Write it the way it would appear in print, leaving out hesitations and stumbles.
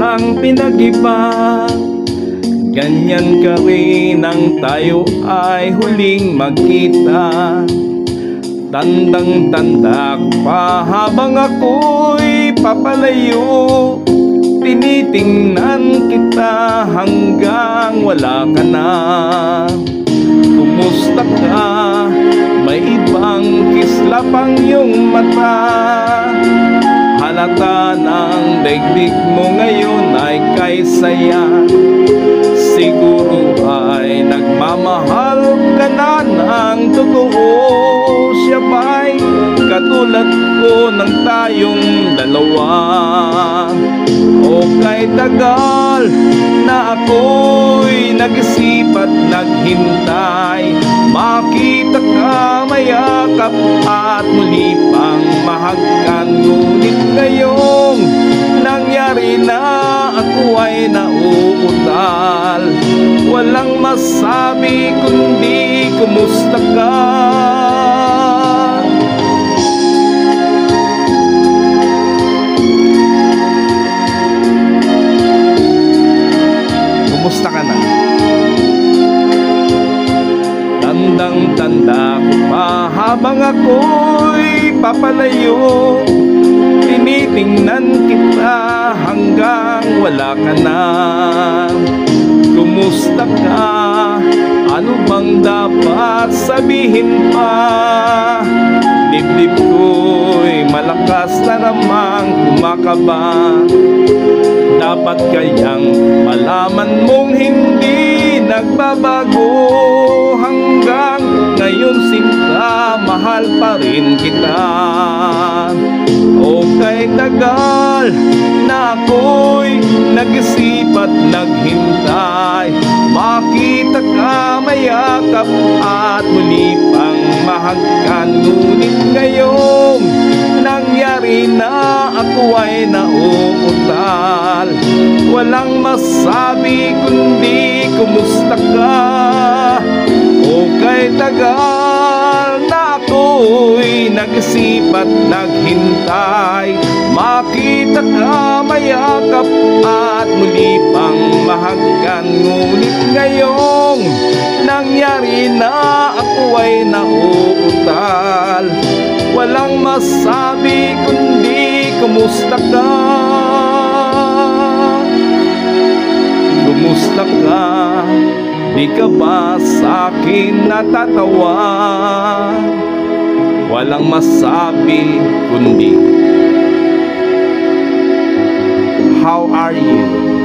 kitang pinag-iba. Ganyan ka rin nang tayo ay huling magkita. Tandang-tanda pa habang ako'y papalayo. Tinitingnan kita hanggang wala ka na. Kumusta ka? May ibang kislapang iyong mata. Halata ng daigdig mo ngayon ay kay saya. Siguro ay nagmamahal ka na ng totoo. Siya ba'y katulad ko ng tayong dalawa? O kay tagal na ako'y nag-isip at naghintay, makita ka, mayakap at muli pang mahagkan. Ngunit ngayong nangyari na, ako ay nauutal. Walang masabi kundi kumusta ka. Kumusta ka na? Tandang-tanda ko pa habang ako'y papalayo. Tinitingnan kita hanggang wala ka na. Kumusta ka? Ano bang dapat sabihin pa? Dibdib ko'y malakas na namang kumakaba. Dapat kayang malaman mong hindi nagbabago. Hanggang ngayon sinta, mahal pa rin kita. O kay tagal na ako'y nag-isip at naghintay, makita ka, mayakap at muli pang mahagkan. Ngunit ngayong nangyari na, ako ay nauutal. Walang masabi kundi kumusta ka. O kay tagal na ako'y nag-isip at naghintay, makita ka, mayakap at muli pang mahagkan. Ngunit ngayong nangyari na, ako ay nauutal. Walang masabi kundi kumusta ka. Kumusta ka? Di ka ba sa'kin natatawa? Walang masabi kundi how are you?